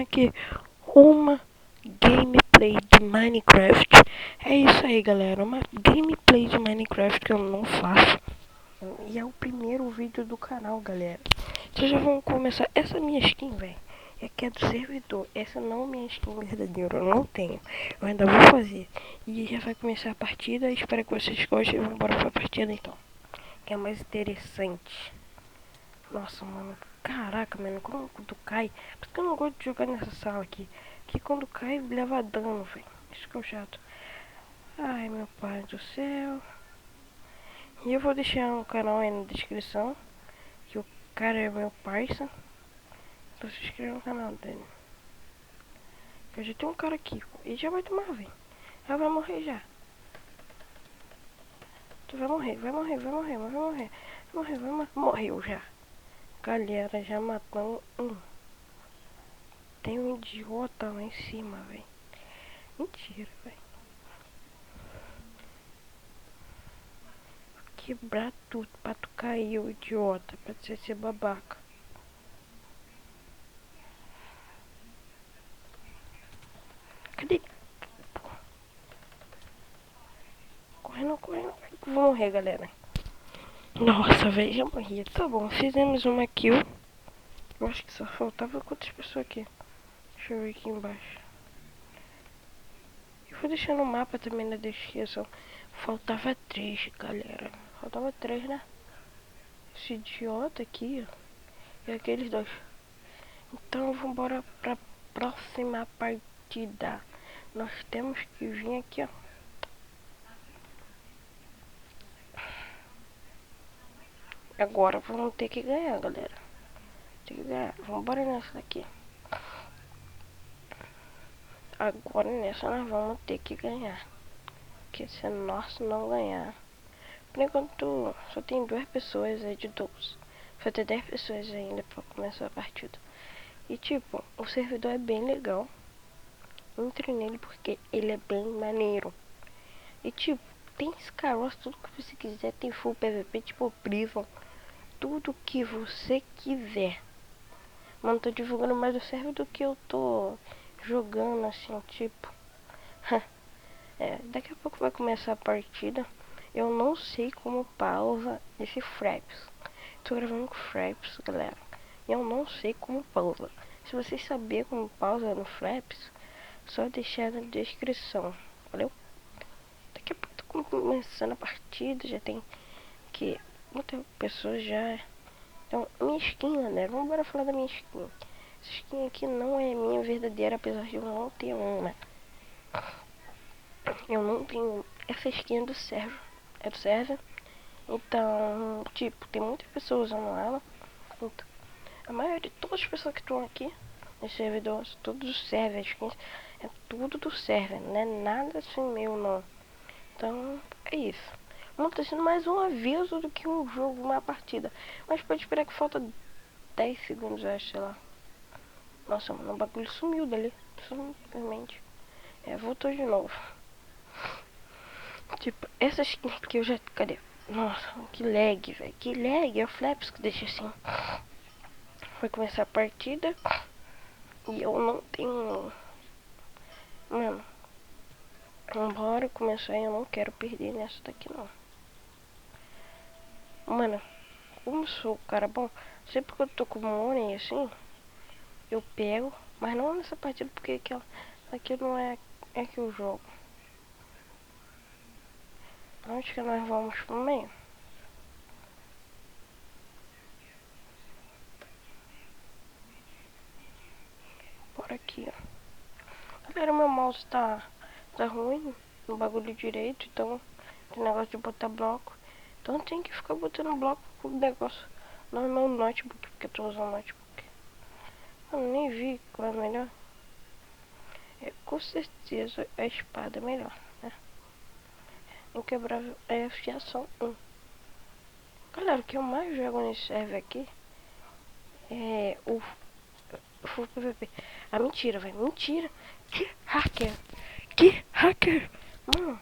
Aqui uma gameplay de Minecraft. É isso aí, galera, uma gameplay de Minecraft que eu não faço. E é o primeiro vídeo do canal, galera. Vocês já vão começar. Essa minha skin, velho, é que é do servidor. Essa não é minha skin verdadeira, eu não tenho. Eu ainda vou fazer. E já vai começar a partida. Espero que vocês gostem. Vamos embora pra partida então, que é mais interessante. Nossa, mano, caraca, mano, como tu cai? Por isso que eu não gosto de jogar nessa sala aqui. Que quando cai, leva dano, velho. Isso que é o chato. Ai, meu pai do céu. E eu vou deixar o canal aí na descrição. Que o cara é meu parça. Então se inscreva no canal dele. Eu já tenho um cara aqui. Ele já vai tomar, velho. Já vai morrer já. Tu vai morrer, vai morrer, vai morrer, vai morrer. Vai morrer, vai morrer. Morreu já. Galera, já matamos um. Tem um idiota lá em cima, velho. Mentira, velho. Quebrar tudo pra tu cair, o idiota. Pra você ser babaca. Cadê? Correndo, correndo. Vou morrer, galera. Nossa, velho, já morri. Tá bom, fizemos uma kill. Eu acho que só faltava quantas pessoas aqui? Deixa eu ver aqui embaixo. Eu vou deixar no mapa também na descrição. Faltava 3, galera. Faltava 3, né? Esse idiota aqui, ó. E aqueles dois. Então vamos embora pra próxima partida. Nós temos que vir aqui, ó. Agora vamos ter que ganhar, galera. Tem que ganhar. Vamos embora nessa daqui. Agora nessa nós vamos ter que ganhar. Porque se nós não ganhar. Por enquanto só tem 2 pessoas aí de 12. Vai ter 10 pessoas ainda pra começar a partida. E tipo, o servidor é bem legal. Entre nele porque ele é bem maneiro. E tipo, tem Skyros, tudo que você quiser. Tem full PVP, tipo Prison. Tudo que você quiser. Mano, tô divulgando mais o server do que eu tô jogando assim, tipo. Daqui a pouco vai começar a partida. Eu não sei como pausa esse Fraps. Tô gravando com Fraps, galera. Eu não sei como pausa. Se vocês saberem como pausa no Fraps, só deixar na descrição. Valeu? Daqui a pouco tô começando a partida. Já tem que muitas pessoas já. Então, minha skin, galera. Vamos embora falar da minha skin. Essa skin aqui não é minha verdadeira, apesar de eu não ter uma. Eu não tenho. Essa skin é do server. É do server. Então, tipo, tem muitas pessoas usando ela. Então, a maioria de todas as pessoas que estão aqui nesse servidor, todos os servers, é tudo do server, não é nada assim meu não. Então, é isso. Não tá sendo mais um aviso do que um jogo, uma partida. Mas pode esperar que falta 10 segundos, eu acho, sei lá. Nossa, mano, o bagulho sumiu dali. Simplesmente. Voltou de novo. Tipo, essa skin que eu já. Cadê? Nossa, que lag, velho. Que lag. É o Flaps que deixa assim. Vai começar a partida. E eu não tenho. Mano. Embora começar, eu não quero perder nessa daqui não. Mano, como sou o cara bom, sempre que eu tô com money assim, eu pego. Mas não nessa partida, porque aqui não é que eu jogo. Onde que nós vamos pro meio? Por aqui, ó. Galera, meu mouse tá ruim no bagulho direito, então tem negócio de botar bloco. Então tem que ficar botando bloco com o negócio. Não é meu notebook, porque eu tô usando notebook. Eu nem vi qual é melhor. Com certeza a espada é melhor, né? Inquebrável é a fiação 1. Galera, o que eu mais jogo nesse server aqui é o Full PVP. Ah, mentira, velho. Mentira. Que hacker. Que hacker. Mano.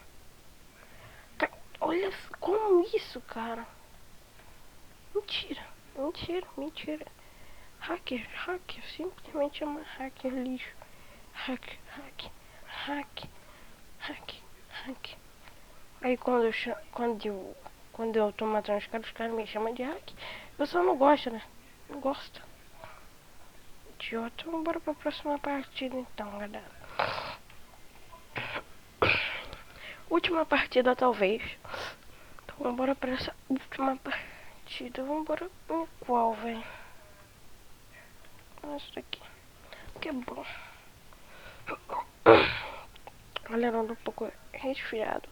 Olha como isso, cara. Mentira. Mentira, mentira. Hacker, simplesmente é uma hacker lixo. Hack. Aí quando eu tô matando os caras me chamam de hack. Eu só não gosto, né? Não gosto. Idiota. Então bora pra próxima partida então, galera. Última partida talvez. Então bora pra essa última partida. Vambora em qual, velho? Essa daqui. Que é bom. Galera, eu ando um pouco resfriado.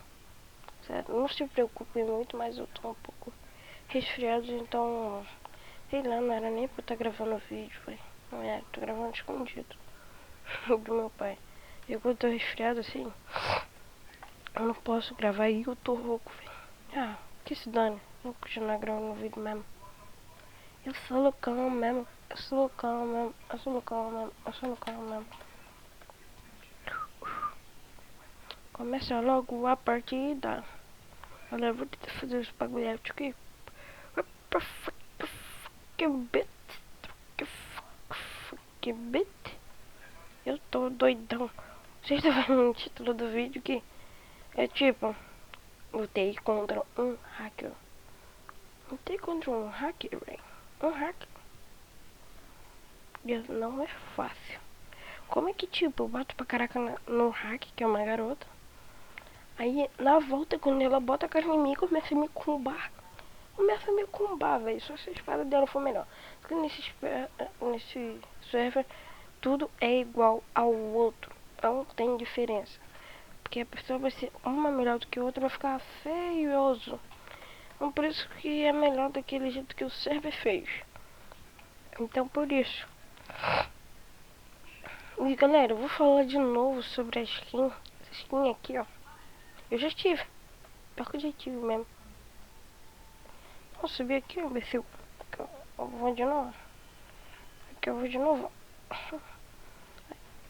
Sério, não se preocupe muito, mas eu tô um pouco resfriado, então... Sei lá, não era nem pra eu estar gravando vídeo, velho. Não é, tô gravando escondido. Do meu pai. Eu quando tô resfriado assim, eu não posso gravar e eu tô rouco, velho. Ah, que se dane. Vou continuar gravando o vídeo mesmo. Eu sou loucão mesmo. Eu sou loucão mesmo. Começa logo a partida. Olha, eu vou tentar fazer os bagulho aqui. Que bit. Eu tô doidão. Vocês estão vendo no título do vídeo que é tipo, lutei contra um hacker. Lutei contra um hacker, velho. Um hacker. Não é fácil. Como é que tipo, eu bato pra caraca no hack, que é uma garota. Aí na volta, quando ela bota a cara em mim, começa a me combar. Velho. Só se a espada dela for melhor. Porque nesse server, tudo é igual ao outro. Não tem diferença. Porque a pessoa vai ser uma melhor do que a outra, vai ficar feioso. Então por isso que é melhor daquele jeito que o server fez. Então por isso. E galera, eu vou falar de novo sobre a skin. Essa skin aqui, ó. Eu já tive. Pior que eu já tive mesmo. Vou subir aqui, imbecil. Eu vou de novo. Aqui eu vou de novo.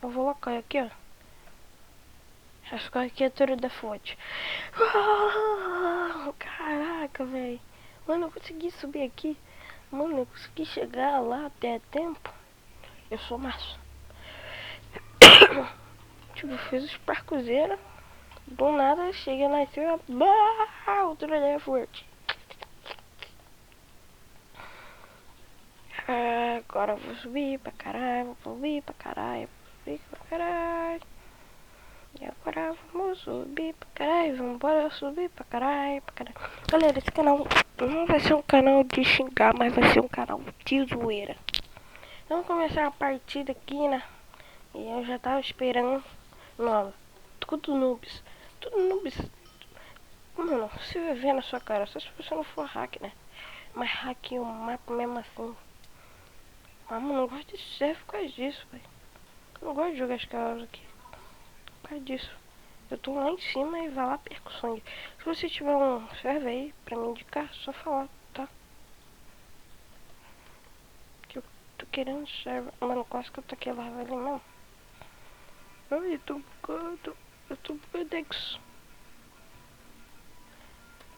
Eu vou lá, cair aqui, ó. Acho que aqui é tudo da fonte. Caraca, velho. Mano, eu consegui subir aqui. Mano, eu consegui chegar lá até tempo. Eu sou maço. Tipo, fiz os parcozeiros. Do nada, cheguei lá em cima. O tudo é forte. Agora eu vou subir pra caralho. E agora vamos subir pra caralho. Vambora subir pra caralho. Galera, esse canal não vai ser um canal de xingar, mas vai ser um canal de zoeira. Vamos começar a partida aqui, né? E eu já tava esperando. Não, tudo noobs. Mano, você vai ver na sua cara, só se você não for hack, né? Mas hack eu mato mesmo assim. Ah, mano, eu gosto de serve por causa disso, velho. Eu não gosto de jogar as caras aqui. Por causa disso. Eu tô lá em cima e vai lá perco sangue. Se você tiver um serve aí pra me indicar, só falar, tá? Que eu tô querendo serve. Mano, quase que eu taquei lá ali mesmo. Ai, tô bugado. Eu tô bugadex.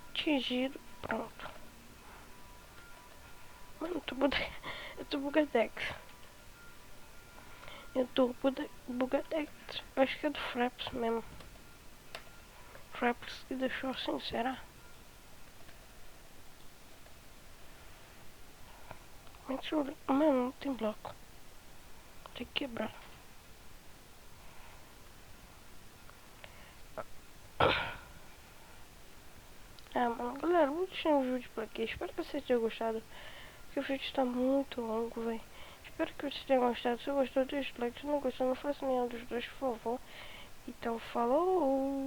Atingido. Pronto. Mano, eu tô bugadex. Bugadex. Acho que é do Fraps mesmo. Fraps que deixou assim, será? Mentira. Mano, não tem bloco. Tem que quebrar. Mano, galera, vou deixar o vídeo por aqui. Espero que vocês tenham gostado. Porque o vídeo está muito longo, velho. Espero que vocês tenham gostado. Se gostou, deixa o like. Se não gostou, não faça nenhum dos dois, por favor. Então, falou!